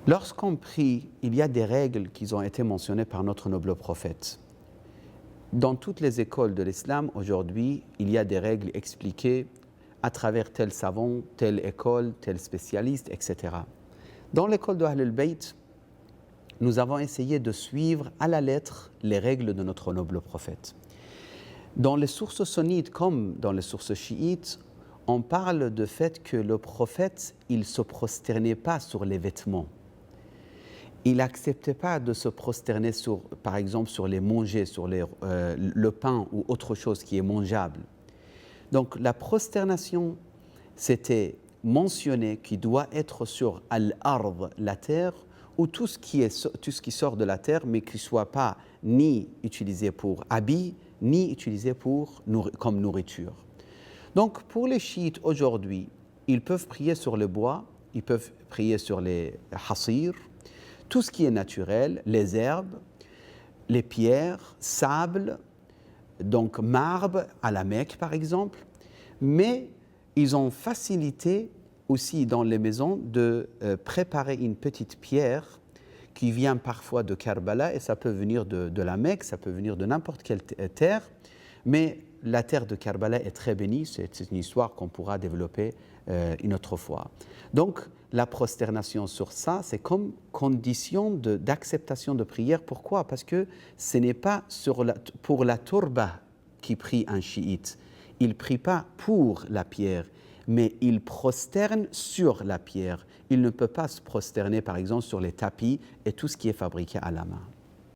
Lorsqu'on prie, il y a des règles qui ont été mentionnées par notre noble prophète. Dans toutes les écoles de l'islam, aujourd'hui, il y a des règles expliquées à travers tel savant, telle école, tel spécialiste, etc. Dans l'école de Ahl al-Bayt, nous avons essayé de suivre à la lettre les règles de notre noble prophète. Dans les sources sunnites comme dans les sources chiites, on parle du fait que le prophète, il ne se prosternait pas sur les vêtements. Il n'acceptait pas de se prosterner sur, par exemple, sur les manger, sur le pain ou autre chose qui est mangeable. Donc la prosternation, c'était mentionné qu'il doit être sur al-ard, la terre, ou tout ce qui sort de la terre, mais qui ne soit pas ni utilisé pour habit, ni utilisé comme nourriture. Donc pour les chiites aujourd'hui, ils peuvent prier sur le bois, ils peuvent prier sur les hasir, tout ce qui est naturel, les herbes, les pierres, sable, donc marbre à la Mecque par exemple, mais ils ont facilité aussi dans les maisons de préparer une petite pierre qui vient parfois de Karbala et ça peut venir de la Mecque, ça peut venir de n'importe quelle terre, mais la terre de Karbala est très bénie, c'est une histoire qu'on pourra développer une autre fois. Donc la prosternation sur ça, c'est comme condition d'acceptation de prière. Pourquoi? Parce que ce n'est pas pour la turba qui prie un chiite. Il ne prie pas pour la pierre, mais il prosterne sur la pierre. Il ne peut pas se prosterner, par exemple, sur les tapis et tout ce qui est fabriqué à la main.